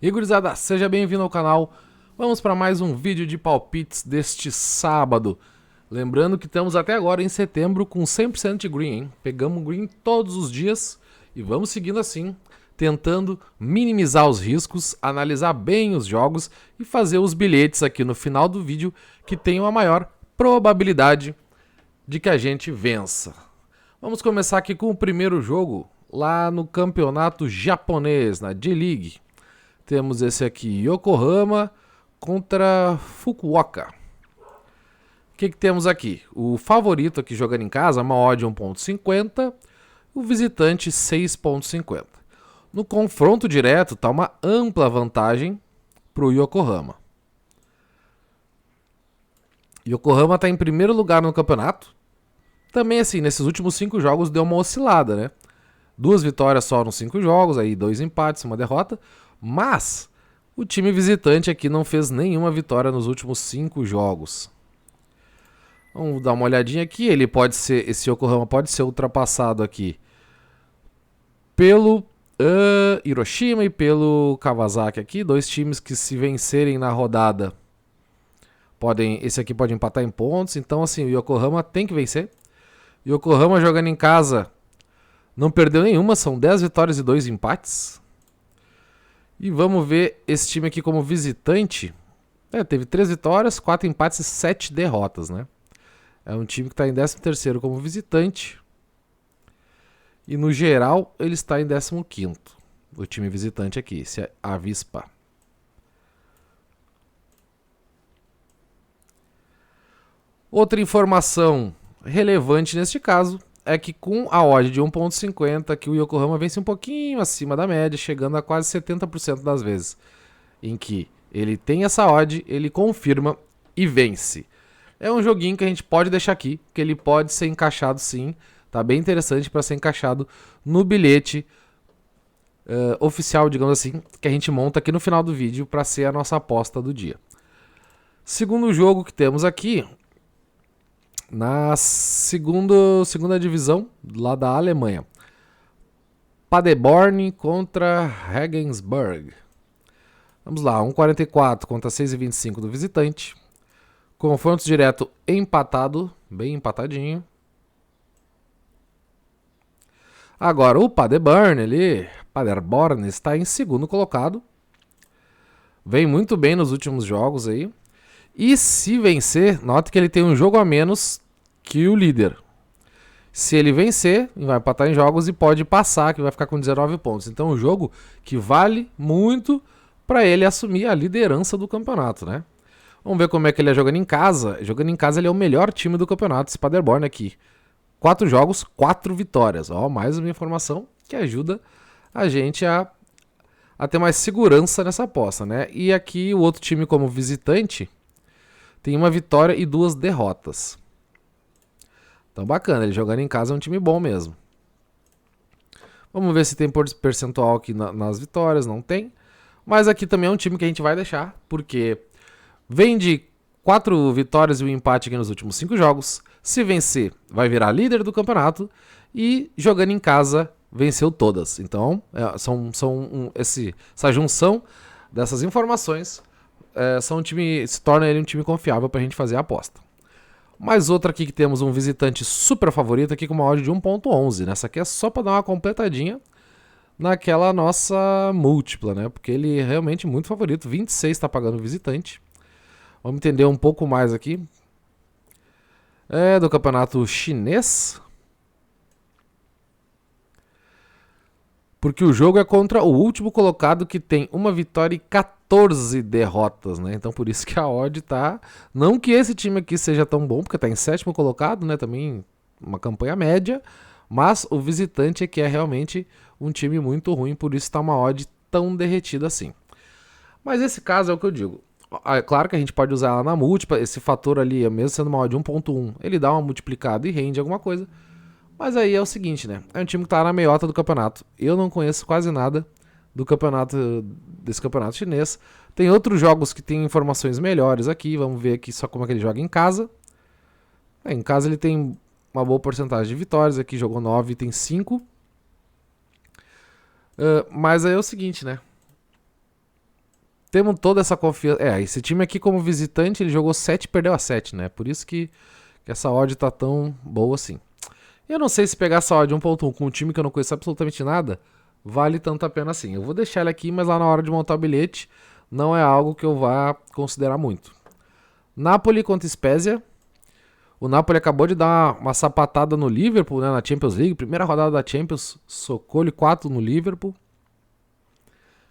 E gurizada, seja bem-vindo ao canal. Vamos para mais um vídeo de palpites deste sábado. Lembrando que estamos até agora em setembro com 100% de green, hein? Pegamos green todos os dias e vamos seguindo assim, tentando minimizar os riscos, analisar bem os jogos e fazer os bilhetes aqui no final do vídeo que tenham a maior probabilidade de que a gente vença. Vamos começar aqui com o primeiro jogo lá no campeonato japonês, na J-League. Temos esse aqui, Yokohama contra Fukuoka. O que temos aqui? O favorito aqui jogando em casa, uma odd 1.50, o visitante 6.50. No confronto direto está uma ampla vantagem para o Yokohama. Yokohama está em primeiro lugar no campeonato. Também assim, nesses últimos 5 jogos deu uma oscilada, né? 2 vitórias só nos 5 jogos, aí 2 empates, uma derrota. Mas o time visitante aqui não fez nenhuma vitória nos últimos 5 jogos. Vamos dar uma olhadinha aqui. Ele pode ser, esse Yokohama pode ser ultrapassado aqui pelo Hiroshima e pelo Kawasaki aqui, 2 times que se vencerem na rodada esse aqui pode empatar em pontos. Então assim, o Yokohama tem que vencer. Yokohama jogando em casa não perdeu nenhuma, são 10 vitórias e 2 empates. E vamos ver esse time aqui como visitante. Teve 3 vitórias, 4 empates e 7 derrotas, né? É um time que está em 13º como visitante. E no geral ele está em 15º. O time visitante aqui, esse é a Avispa. Outra informação relevante neste caso é que com a odd de 1.50 que o Yokohama vence um pouquinho acima da média, chegando a quase 70% das vezes. Em que ele tem essa odd, ele confirma e vence. É um joguinho que a gente pode deixar aqui, que ele pode ser encaixado sim. Tá bem interessante para ser encaixado no bilhete oficial, digamos assim, que a gente monta aqui no final do vídeo para ser a nossa aposta do dia. Segundo jogo que temos aqui, na segunda divisão lá da Alemanha. Paderborn contra Regensburg. Vamos lá, 1,44 contra 6,25 do visitante. Confronto direto empatado, bem empatadinho. Agora o Paderborn está em segundo colocado. Vem muito bem nos últimos jogos aí. E se vencer, note que ele tem um jogo a menos que o líder. Se ele vencer, vai empatar em jogos e pode passar, que vai ficar com 19 pontos. Então é um jogo que vale muito para ele assumir a liderança do campeonato, né? Vamos ver como é que ele é jogando em casa. Jogando em casa ele é o melhor time do campeonato, esse Paderborn aqui. 4 jogos, 4 vitórias. Ó, mais uma informação que ajuda a gente a ter mais segurança nessa aposta, né? E aqui o outro time como visitante tem uma vitória e 2 derrotas. Então bacana, ele jogando em casa é um time bom mesmo. Vamos ver se tem percentual aqui nas vitórias, não tem. Mas aqui também é um time que a gente vai deixar, porque vem de 4 vitórias e um empate aqui nos últimos 5 jogos. Se vencer, vai virar líder do campeonato. E jogando em casa, venceu todas. Então, essa junção dessas informações se torna ele um time confiável para a gente fazer a aposta. Mais outra aqui que temos um visitante super favorito aqui com uma odd de 1.11. Nessa aqui é só para dar uma completadinha naquela nossa múltipla, né? Porque ele é realmente muito favorito. 26 está pagando o visitante. Vamos entender um pouco mais aqui. É do campeonato chinês. Porque o jogo é contra o último colocado que tem uma vitória e 14 derrotas, né? Então por isso que a odd tá... Não que esse time aqui seja tão bom, porque tá em 7º colocado, né? Também uma campanha média. Mas o visitante é que é realmente um time muito ruim, por isso tá uma odd tão derretida assim. Mas esse caso é o que eu digo. É claro que a gente pode usar ela na múltipla, esse fator ali, mesmo sendo uma odd de 1.1, ele dá uma multiplicada e rende alguma coisa. Mas aí é o seguinte, né? É um time que tá na meiota do campeonato. Eu não conheço quase nada desse campeonato chinês. Tem outros jogos que tem informações melhores aqui. Vamos ver aqui só como é que ele joga em casa. Em casa ele tem uma boa porcentagem de vitórias. Aqui jogou 9 e tem 5. Mas aí é o seguinte, né? temos toda essa confiança. Esse time aqui como visitante, ele jogou 7 e perdeu a 7, né? Por isso que essa odd tá tão boa assim. Eu não sei se pegar essa odd 1.1 com um time que eu não conheço absolutamente nada, vale tanto a pena assim. Eu vou deixar ele aqui, mas lá na hora de montar o bilhete, não é algo que eu vá considerar muito. Napoli contra Spezia. O Napoli acabou de dar uma sapatada no Liverpool, né, na Champions League. Primeira rodada da Champions, socou-lhe 4 no Liverpool.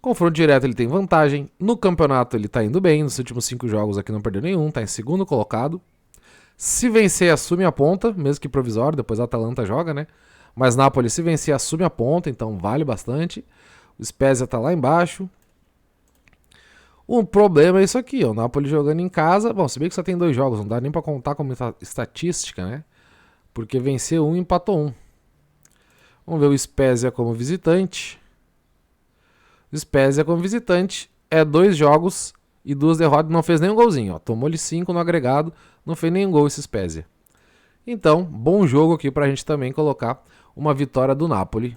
Confronto direto, ele tem vantagem. No campeonato ele tá indo bem. Nos últimos 5 jogos aqui não perdeu nenhum. Tá em segundo colocado. Se vencer, assume a ponta, mesmo que provisório. Depois a Atalanta joga, né? Mas Napoli, se vencer, assume a ponta. Então vale bastante. O Spezia tá lá embaixo. O problema é isso aqui, ó. O Napoli jogando em casa. Bom, se bem que só tem 2 jogos. Não dá nem pra contar como estatística, né? Porque venceu um e empatou um. Vamos ver o Spezia como visitante. O Spezia como visitante é 2 jogos e 2 derrotas. Não fez nenhum golzinho, ó. Tomou-lhe 5 no agregado. Não fez nenhum gol esse Spezia. Então, bom jogo aqui pra gente também colocar uma vitória do Napoli.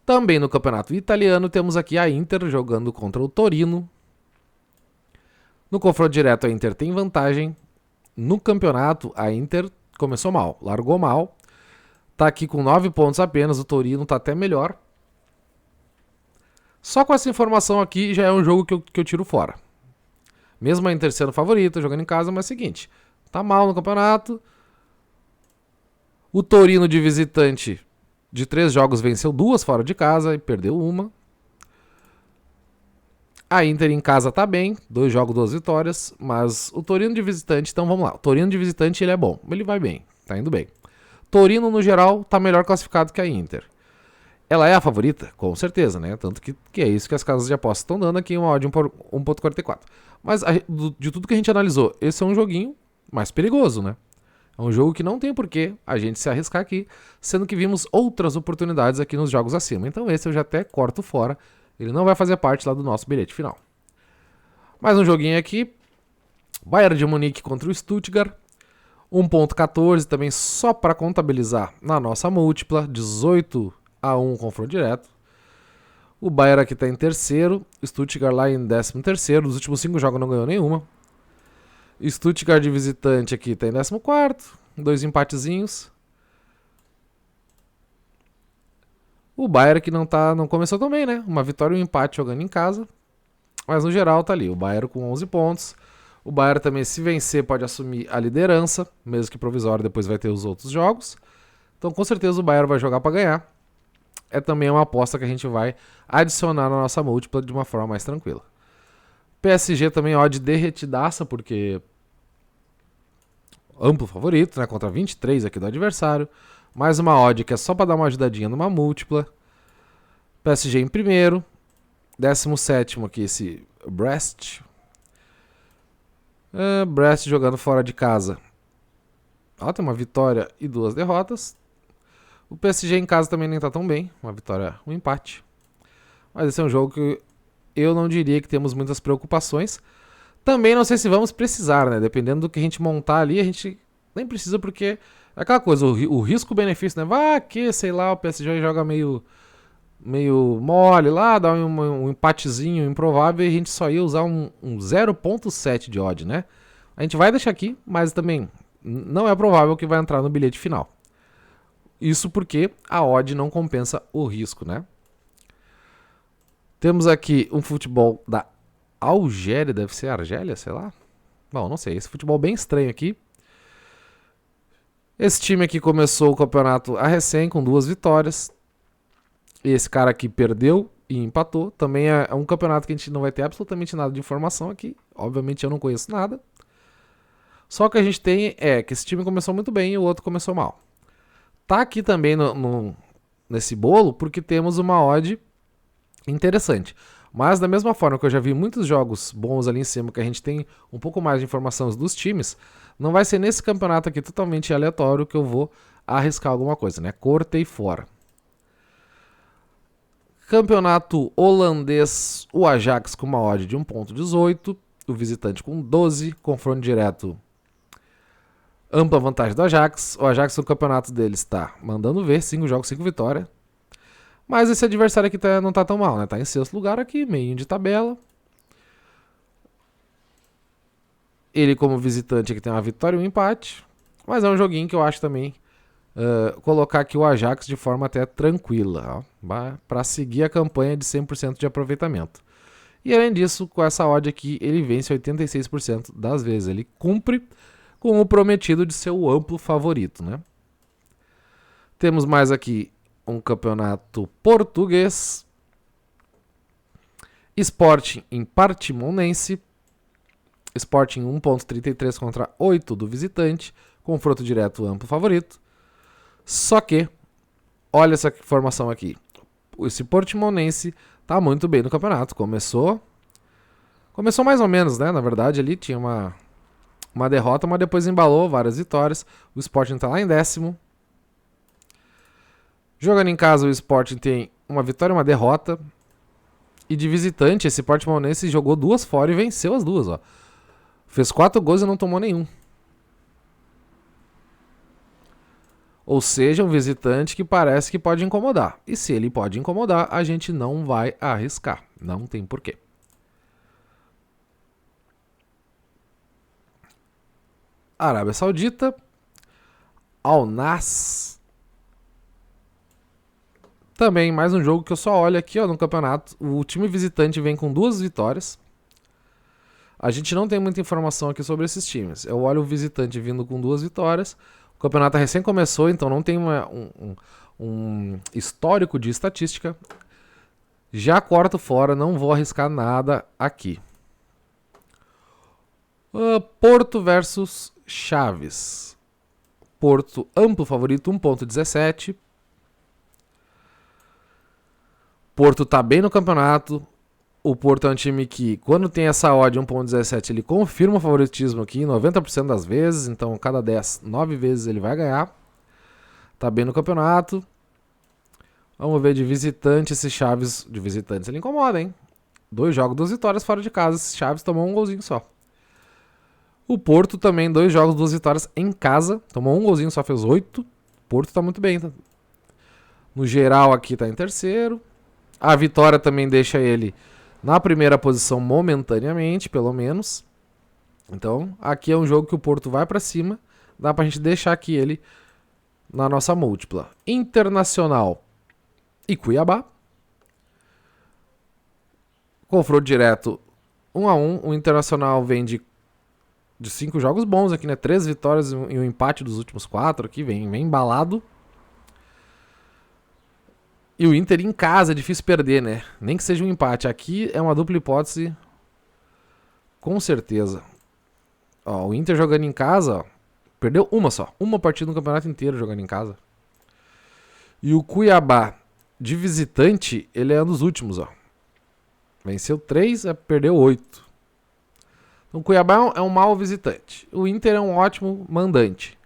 Também no campeonato italiano temos aqui a Inter jogando contra o Torino. No confronto direto a Inter tem vantagem. No campeonato a Inter começou mal, largou mal. Tá aqui com 9 pontos apenas, o Torino tá até melhor. Só com essa informação aqui já é um jogo que eu tiro fora. Mesmo a Inter sendo favorita, jogando em casa, mas é o seguinte, tá mal no campeonato. O Torino de visitante de 3 jogos venceu 2 fora de casa e perdeu 1. A Inter em casa tá bem, 2 jogos, 2 vitórias, mas o Torino de visitante, então vamos lá. O Torino de visitante ele é bom, ele vai bem, tá indo bem. Torino no geral tá melhor classificado que a Inter. Ela é a favorita? Com certeza, né? Tanto que é isso que as casas de aposta estão dando aqui, uma odd 1.44. Mas de tudo que a gente analisou, esse é um joguinho mais perigoso, né? É um jogo que não tem porquê a gente se arriscar aqui, sendo que vimos outras oportunidades aqui nos jogos acima. Então esse eu já até corto fora. Ele não vai fazer parte lá do nosso bilhete final. Mais um joguinho aqui. Bayern de Munique contra o Stuttgart. 1.14 também só para contabilizar na nossa múltipla. 18-1 confronto direto. O Bayern aqui está em terceiro. Stuttgart lá em 13º. Nos últimos 5 jogos não ganhou nenhuma. Stuttgart de visitante aqui está em 14º. 2 empatezinhos. O Bayern que não começou tão bem, né? Uma vitória e um empate jogando em casa. Mas no geral tá ali. O Bayern com 11 pontos. O Bayern também, se vencer, pode assumir a liderança. Mesmo que provisório, depois vai ter os outros jogos. Então com certeza o Bayern vai jogar para ganhar. É também uma aposta que a gente vai adicionar na nossa múltipla de uma forma mais tranquila. PSG também odd derretidaça, porque amplo favorito, né? Contra 23 aqui do adversário. Mais uma odd que é só para dar uma ajudadinha numa múltipla. PSG em primeiro. 17º aqui esse Brest. Brest jogando fora de casa. Ó, tem uma vitória e 2 derrotas. O PSG em casa também nem tá tão bem. Uma vitória, um empate. Mas esse é um jogo que eu não diria que temos muitas preocupações. Também não sei se vamos precisar, né? Dependendo do que a gente montar ali, a gente nem precisa porque... É aquela coisa, o risco-benefício, né? Vai que, sei lá, o PSG joga meio mole lá, dá um empatezinho improvável e a gente só ia usar um 0.7 de odd, né? A gente vai deixar aqui, mas também não é provável que vai entrar no bilhete final. Isso porque a odd não compensa o risco, né? Temos aqui um futebol da Algéria, deve ser Argélia, sei lá. Bom, não sei, esse futebol bem estranho aqui. Esse time aqui começou o campeonato a recém com 2 vitórias. Esse cara aqui perdeu e empatou. Também é um campeonato que a gente não vai ter absolutamente nada de informação aqui. Obviamente eu não conheço nada. Só que a gente tem que esse time começou muito bem e o outro começou mal. Tá aqui também nesse bolo porque temos uma odd interessante. Mas da mesma forma que eu já vi muitos jogos bons ali em cima que a gente tem um pouco mais de informações dos times, não vai ser nesse campeonato aqui totalmente aleatório que eu vou arriscar alguma coisa, né? Cortei fora. Campeonato holandês, o Ajax com uma odd de 1.18, o visitante com 12, confronto direto, ampla vantagem do Ajax. O Ajax no campeonato deles está mandando ver, 5 jogos, 5 vitórias. Mas esse adversário aqui não tá tão mal, né? Tá em 6º lugar aqui, meio de tabela. Ele como visitante aqui tem uma vitória e um empate. Mas é um joguinho que eu acho também colocar aqui o Ajax de forma até tranquila, para seguir a campanha de 100% de aproveitamento. E além disso, com essa odd aqui, ele vence 86% das vezes. Ele cumpre com o prometido de ser o amplo favorito, né? Temos mais aqui um campeonato português. Sporting em Portimonense. Sporting 1.33 contra 8 do visitante. Confronto direto amplo favorito. Só que, olha essa formação aqui. Esse Portimonense tá muito bem no campeonato. Começou mais ou menos, né? Na verdade, ali tinha uma derrota, mas depois embalou várias vitórias. O Sporting tá lá em 10º. Jogando em casa, o Sporting tem uma vitória e uma derrota. E de visitante, esse Portimonense jogou 2 fora e venceu as 2, ó. Fez 4 gols e não tomou nenhum. Ou seja, um visitante que parece que pode incomodar. E se ele pode incomodar, a gente não vai arriscar. Não tem porquê. Arábia Saudita. Al Nassr. Também mais um jogo que eu só olho aqui, ó, no campeonato. O time visitante vem com 2 vitórias. A gente não tem muita informação aqui sobre esses times. Eu olho o visitante vindo com 2 vitórias. O campeonato recém começou, então não tem um histórico de estatística. Já corto fora, não vou arriscar nada aqui. Porto versus Chaves. Porto amplo favorito, 1.17. Porto tá bem no campeonato. O Porto é um time que, quando tem essa odd 1.17, ele confirma o favoritismo aqui 90% das vezes. Então, cada 10, 9 vezes ele vai ganhar. Tá bem no campeonato. Vamos ver de visitante esse Chaves. De visitantes ele incomoda, hein? 2 jogos, 2 vitórias fora de casa. Esse Chaves tomou um golzinho só. O Porto também, 2 jogos, 2 vitórias em casa. Tomou um golzinho, só fez 8. O Porto tá muito bem. Tá? No geral aqui tá em terceiro. A vitória também deixa ele na primeira posição momentaneamente, pelo menos. Então, aqui é um jogo que o Porto vai pra cima. Dá pra gente deixar aqui ele na nossa múltipla. Internacional e Cuiabá. Confronto direto 1-1. O Internacional vem de 5 jogos bons aqui, né? 3 vitórias e um empate dos últimos 4 aqui. Vem embalado. E o Inter em casa é difícil perder, né? Nem que seja um empate. Aqui é uma dupla hipótese. Com certeza. Ó, o Inter jogando em casa, ó, perdeu uma só. Uma partida no campeonato inteiro jogando em casa. E o Cuiabá, de visitante, ele é um dos últimos, ó. Venceu 3, perdeu 8. Então o Cuiabá é um mau visitante. O Inter é um ótimo mandante.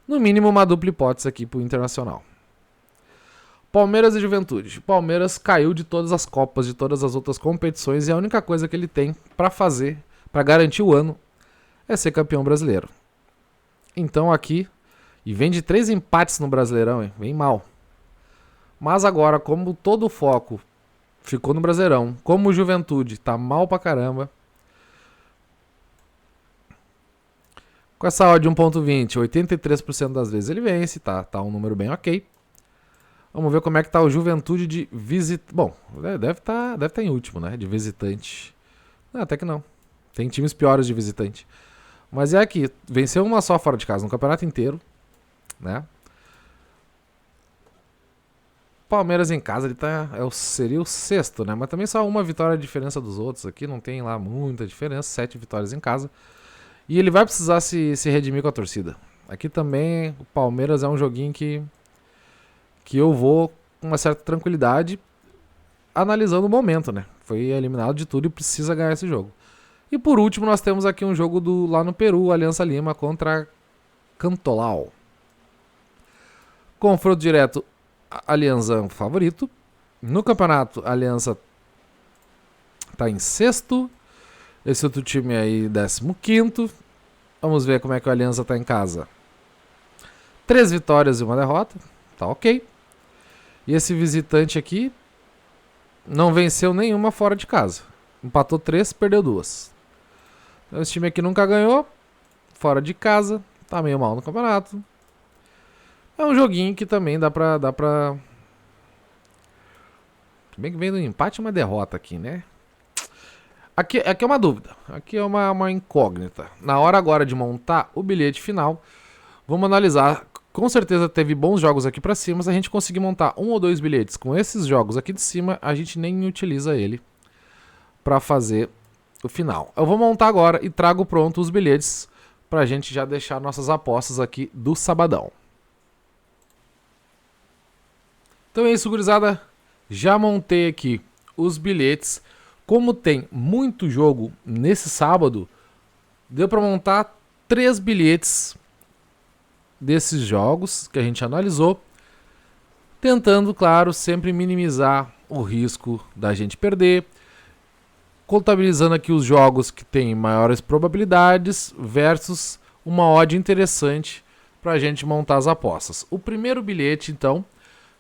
No mínimo uma dupla hipótese aqui pro Internacional. Palmeiras e Juventude. Palmeiras caiu de todas as copas, de todas as outras competições, e a única coisa que ele tem pra fazer, pra garantir o ano, é ser campeão brasileiro. Então aqui, e vem de 3 empates no Brasileirão, hein? Vem mal. Mas agora, como todo o foco ficou no Brasileirão, como o Juventude tá mal pra caramba, com essa odd de 1.20, 83% das vezes ele vence, tá um número bem ok. Vamos ver como é que tá o Juventude de visitante. Bom, deve tá em último, né? De visitante. Não, até que não. Tem times piores de visitante. Mas é aqui. Venceu uma só fora de casa no campeonato inteiro. Né? Palmeiras em casa, ele seria o 6º, né? Mas também só uma vitória de diferença dos outros aqui. Não tem lá muita diferença. 7 vitórias em casa. E ele vai precisar se redimir com a torcida. Aqui também o Palmeiras é um joguinho que eu vou com uma certa tranquilidade, analisando o momento, né? Foi eliminado de tudo e precisa ganhar esse jogo. E por último, nós temos aqui um jogo lá no Peru, Aliança Lima contra Cantolao. Confronto direto, Aliança favorito. No campeonato, a Aliança tá em 6º. Esse outro time aí, 15º. Vamos ver como é que o Aliança tá em casa. 3 vitórias e uma derrota. Tá ok. E esse visitante aqui não venceu nenhuma fora de casa. Empatou 3, perdeu 2. Esse time aqui nunca ganhou, fora de casa, tá meio mal no campeonato. É um joguinho que também dá pra... Bem que vem do empate e uma derrota aqui, né? Aqui é uma dúvida, aqui é uma incógnita. Na hora agora de montar o bilhete final, vamos analisar. Com certeza teve bons jogos aqui pra cima, se a gente conseguir montar 1 ou 2 bilhetes com esses jogos aqui de cima, a gente nem utiliza ele pra fazer o final. Eu vou montar agora e trago pronto os bilhetes pra gente já deixar nossas apostas aqui do sabadão. Então é isso, gurizada. Já montei aqui os bilhetes. Como tem muito jogo nesse sábado, deu para montar 3 bilhetes desses jogos que a gente analisou, tentando, claro, sempre minimizar o risco da gente perder, contabilizando aqui os jogos que têm maiores probabilidades versus uma odd interessante para a gente montar as apostas. O primeiro bilhete, então,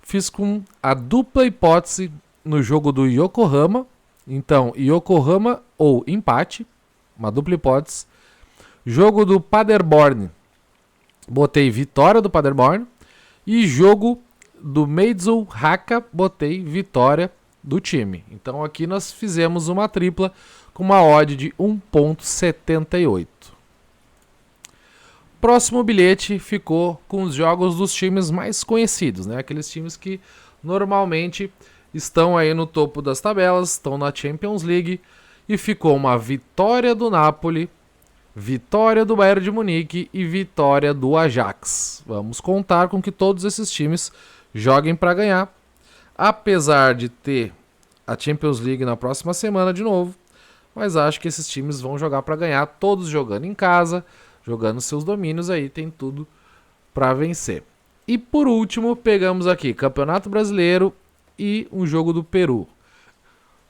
fiz com a dupla hipótese no jogo do Yokohama. Então, Yokohama ou empate, uma dupla hipótese. Jogo do Paderborn, botei vitória do Paderborn. E jogo do Meizu Haka, botei vitória do time. Então aqui nós fizemos uma tripla com uma odd de 1,78. Próximo bilhete ficou com os jogos dos times mais conhecidos, né? Aqueles times que normalmente estão aí no topo das tabelas, estão na Champions League, e ficou uma vitória do Napoli, vitória do Bayern de Munique e vitória do Ajax. Vamos contar com que todos esses times joguem para ganhar, apesar de ter a Champions League na próxima semana de novo, mas acho que esses times vão jogar para ganhar, todos jogando em casa, jogando seus domínios aí, tem tudo para vencer. E por último, pegamos aqui Campeonato Brasileiro e um jogo do Peru.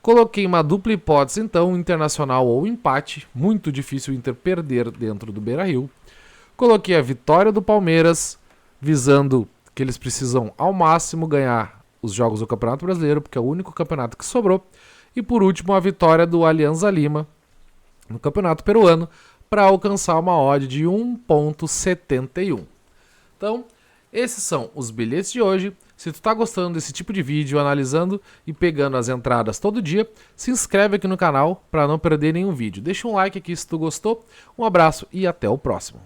Coloquei uma dupla hipótese, então, Internacional ou empate. Muito difícil o Inter perder dentro do Beira-Rio. Coloquei a vitória do Palmeiras, visando que eles precisam ao máximo ganhar os jogos do Campeonato Brasileiro, porque é o único campeonato que sobrou. E por último, a vitória do Alianza Lima no Campeonato Peruano, para alcançar uma odd de 1,71. Então, esses são os bilhetes de hoje. Se tu tá gostando desse tipo de vídeo, analisando e pegando as entradas todo dia, se inscreve aqui no canal para não perder nenhum vídeo. Deixa um like aqui se tu gostou. Um abraço e até o próximo.